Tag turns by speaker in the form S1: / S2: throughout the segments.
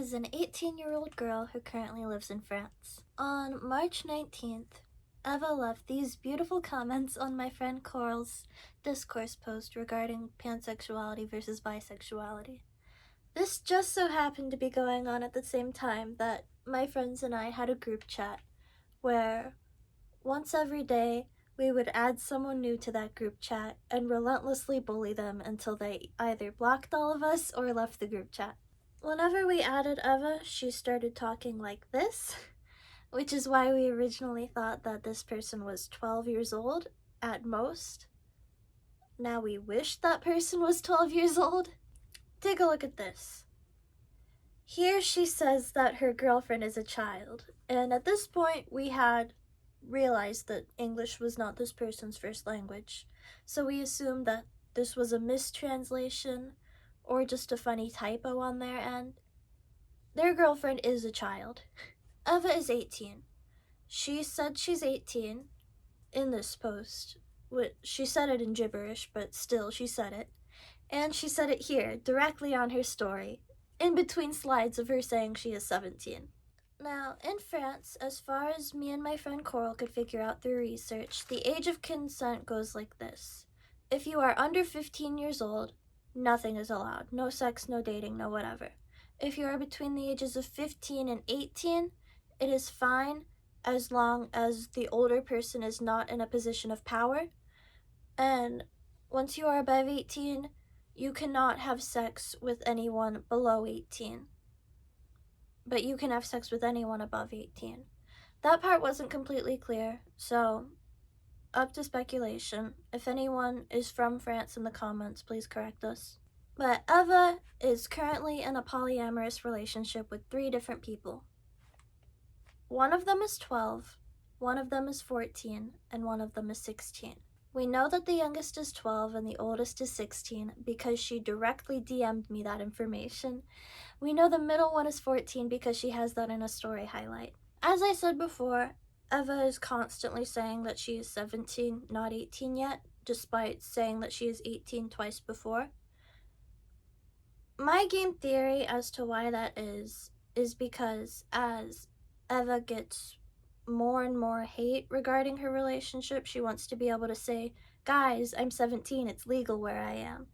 S1: is an 18-year-old girl who currently lives in France. On March 19th, Eva left these beautiful comments on my friend Coral's discourse post regarding pansexuality versus bisexuality. This just so happened to be going on at the same time that my friends and I had a group chat where once every day we would add someone new to that group chat and relentlessly bully them until they either blocked all of us or left the group chat. Whenever we added Eva, she started talking like this, which is why we originally thought that this person was 12 years old at most. Now we wish that person was 12 years old. Take a look at this. Here she says that her girlfriend is a child, and at this point we had realized that English was not this person's first language, so we assumed that this was a mistranslation or just a funny typo on their end. Their girlfriend is a child. Eva is 18. She said she's 18 in this post. She said it in gibberish, but still she said it. And she said it here, directly on her story, in between slides of her saying she is 17. Now, in France, as far as me and my friend Coral could figure out through research, the age of consent goes like this. If you are under 15 years old, nothing is allowed. No sex, no dating, no whatever. If you are between the ages of 15 and 18, it is fine as long as the older person is not in a position of power. And once you are above 18, you cannot have sex with anyone below 18. But you can have sex with anyone above 18. That part wasn't completely clear, so up to speculation. If anyone is from France in the comments, please correct us. But Eva is currently in a polyamorous relationship with 3 different people. One of them is 12, one of them is 14, and one of them is 16. We know that the youngest is 12 and the oldest is 16 because she directly DM'd me that information. We know the middle one is 14 because she has that in a story highlight. As I said before, Eva is constantly saying that she is 17, not 18 yet, despite saying that she is 18 twice before. My game theory as to why that is because as Eva gets more and more hate regarding her relationship, she wants to be able to say, guys, I'm 17, it's legal where I am.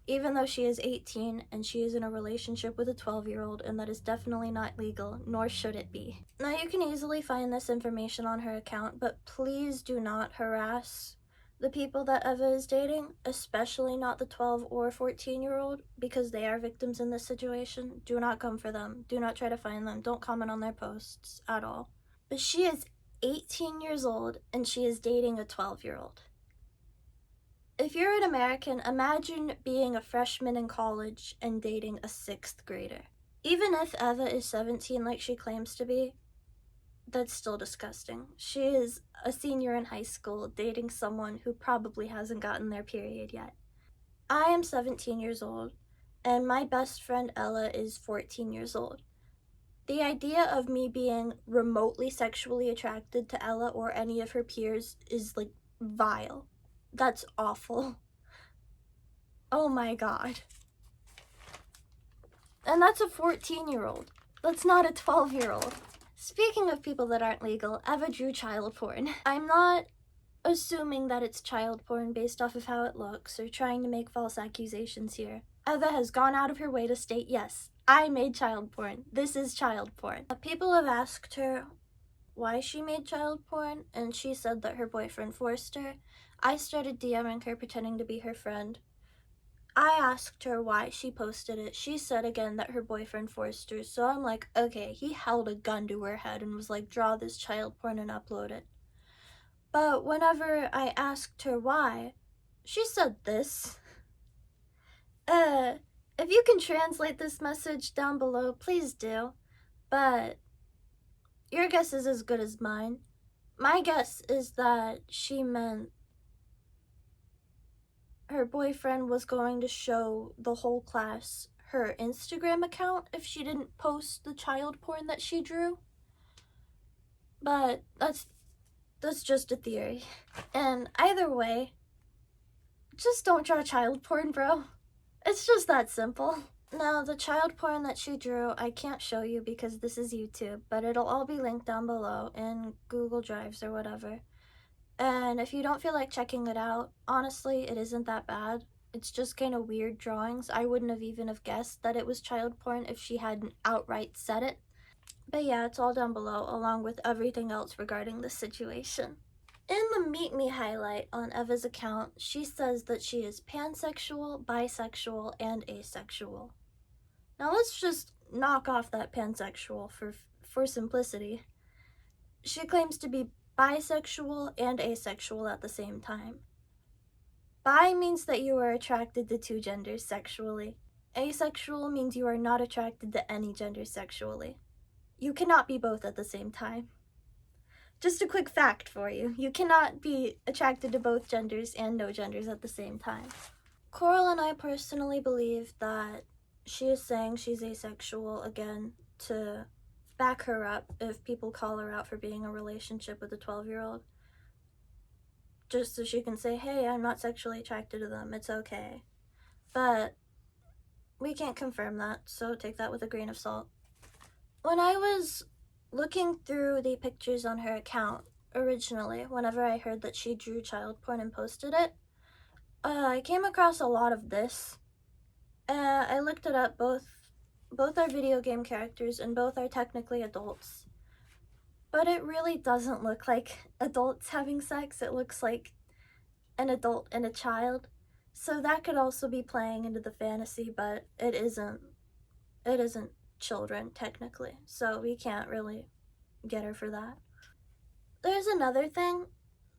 S1: Even though she is 18 and she is in a relationship with a 12-year-old, and that is definitely not legal, nor should it be. Now you can easily find this information on her account, but please do not harass the people that Eva is dating, especially not the 12 or 14-year-old, because they are victims in this situation. Do not come for them. Do not try to find them. Don't comment on their posts at all. But she is 18 years old and she is dating a 12-year-old. If you're an American, imagine being a freshman in college and dating a 6th grader. Even if Eva is 17 like she claims to be, that's still disgusting. She is a senior in high school dating someone who probably hasn't gotten their period yet. I am 17 years old, and my best friend Ella is 14 years old. The idea of me being remotely sexually attracted to Ella or any of her peers is, like, vile. That's awful. Oh my god. And that's a 14-year-old. That's not a 12-year-old. Speaking of people that aren't legal, Eva drew child porn. I'm not assuming that it's child porn based off of how it looks or trying to make false accusations here. Eva has gone out of her way to state, yes, I made child porn. This is child porn. People have asked her why she made child porn, and she said that her boyfriend forced her. I started DMing her pretending to be her friend. I asked her why she posted it. She said again that her boyfriend forced her. So I'm like, okay, he held a gun to her head and was like, draw this child porn and upload it. But whenever I asked her why, she said this. If you can translate this message down below, please do. But your guess is as good as mine. My guess is that she meant her boyfriend was going to show the whole class her Instagram account if she didn't post the child porn that she drew. But that's just a theory. And either way, just don't draw child porn, bro. It's just that simple. Now, the child porn that she drew, I can't show you because this is YouTube, but it'll all be linked down below in Google Drives or whatever. And if you don't feel like checking it out, honestly, it isn't that bad. It's just kind of weird drawings. I wouldn't have even have guessed that it was child porn if she hadn't outright said it. But yeah, it's all down below, along with everything else regarding the situation. In the Meet Me highlight on Eva's account, she says that she is pansexual, bisexual, and asexual. Now let's just knock off that pansexual for simplicity. She claims to be bisexual and asexual at the same time. Bi means that you are attracted to two genders sexually. Asexual means you are not attracted to any gender sexually. You cannot be both at the same time. Just a quick fact for you. You cannot be attracted to both genders and no genders at the same time. Coral and I personally believe that she is saying she's asexual again to back her up if people call her out for being in a relationship with a 12-year-old. Just so she can say, hey, I'm not sexually attracted to them, it's okay. But we can't confirm that, so take that with a grain of salt. When I was looking through the pictures on her account originally, whenever I heard that she drew child porn and posted it, I came across a lot of this. I looked it up, both are video game characters and both are technically adults. But it really doesn't look like adults having sex. It looks like an adult and a child. So that could also be playing into the fantasy, but it isn't children technically. So we can't really get her for that. There's another thing.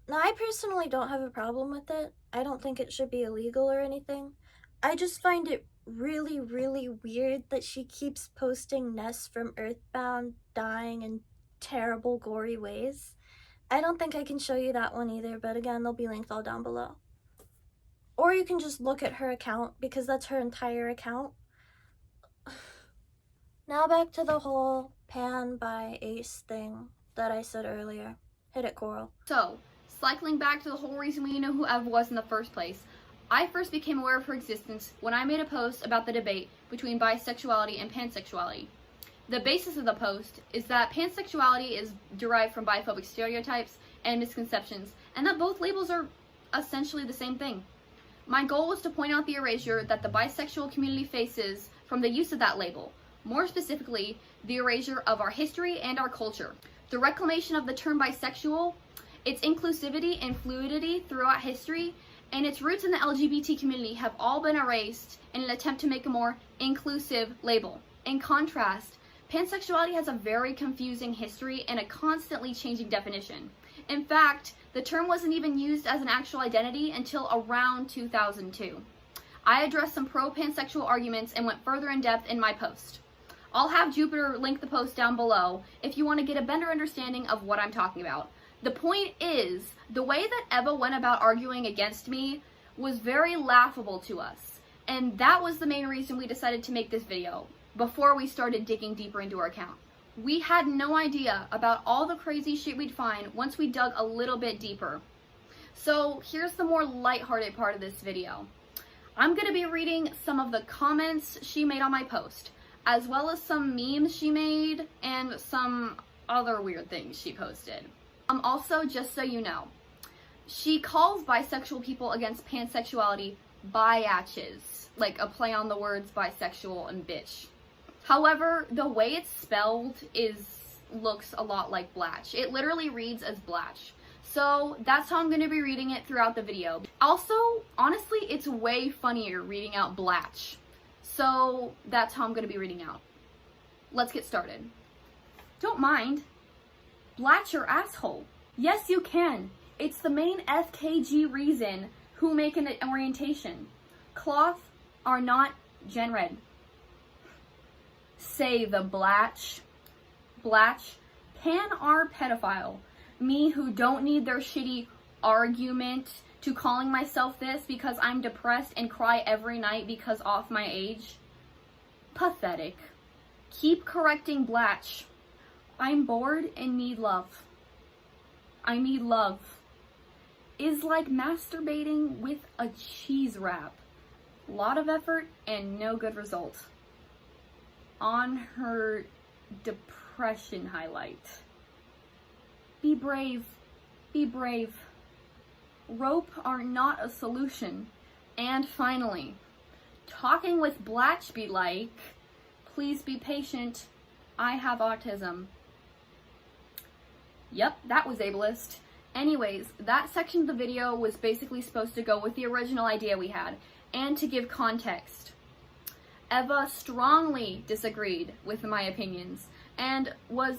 S1: Now, I personally don't have a problem with it. I don't think it should be illegal or anything. I just find it really, really weird that she keeps posting Ness from Earthbound dying in terrible, gory ways. I don't think I can show you that one either, but again, they'll be linked all down below. Or you can just look at her account, because that's her entire account. Now back to the whole pan by ace thing that I said earlier. Hit it, Coral.
S2: So, cycling back to the whole reason we know who Eva was in the first place, I first became aware of her existence when I made a post about the debate between bisexuality and pansexuality. The basis of the post is that pansexuality is derived from biphobic stereotypes and misconceptions, and that both labels are essentially the same thing. My goal was to point out the erasure that the bisexual community faces from the use of that label, more specifically, the erasure of our history and our culture. The reclamation of the term bisexual, its inclusivity and fluidity throughout history, and its roots in the LGBT community have all been erased in an attempt to make a more inclusive label. In contrast, pansexuality has a very confusing history and a constantly changing definition. In fact, the term wasn't even used as an actual identity until around 2002. I addressed some pro-pansexual arguments and went further in depth in my post. I'll have Jupiter link the post down below if you want to get a better understanding of what I'm talking about. The point is, the way that Eva went about arguing against me was very laughable to us, and that was the main reason we decided to make this video, before we started digging deeper into our account. We had no idea about all the crazy shit we'd find once we dug a little bit deeper. So here's the more lighthearted part of this video. I'm going to be reading some of the comments she made on my post, as well as some memes she made and some other weird things she posted. Also, just so you know, she calls bisexual people against pansexuality biatches, like a play on the words bisexual and bitch. However, the way it's spelled looks a lot like blatch. It literally reads as blatch. So that's how I'm going to be reading it throughout the video. Also, honestly, it's way funnier reading out blatch. So that's how I'm going to be reading out. Let's get started. Don't mind. Blatch your asshole. Yes, you can. It's the main FKG reason who make an orientation. Cloth are not genred. Say the blatch. Blatch. Pan are pedophile. Me who don't need their shitty argument to calling myself this because I'm depressed and cry every night because off my age. Pathetic. Keep correcting blatch. I'm bored and need love. I need love. Is like masturbating with a cheese wrap. Lot of effort and no good result. on her depression highlight. Be brave. Be brave. Rope are not a solution. And finally, talking with Blatch be like, please be patient. I have autism. Yep, that was ableist. Anyways, that section of the video was basically supposed to go with the original idea we had, and to give context. Eva strongly disagreed with my opinions, and was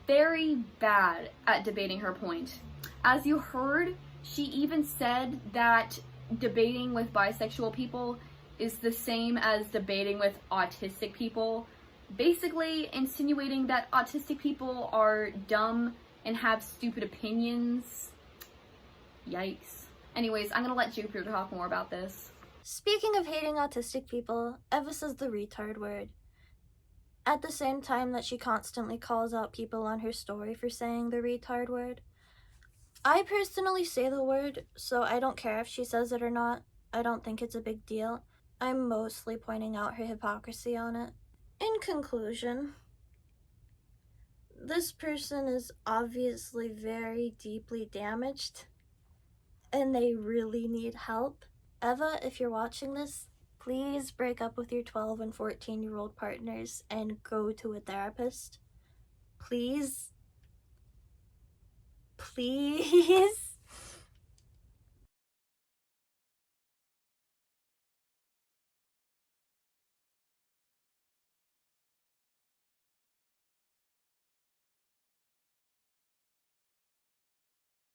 S2: very bad at debating her point. As you heard, she even said that debating with bisexual people is the same as debating with autistic people, basically insinuating that autistic people are dumb and have stupid opinions. Yikes. Anyways, I'm gonna let Jupiter talk more about this.
S1: Speaking of hating autistic people, Eva says the retard word. At the same time that she constantly calls out people on her story for saying the retard word. I personally say the word, so I don't care if she says it or not. I don't think it's a big deal. I'm mostly pointing out her hypocrisy on it. In conclusion, this person is obviously very deeply damaged, and they really need help. Eva, if you're watching this, please break up with your 12 and 14-year-old partners and go to a therapist. Please. Please.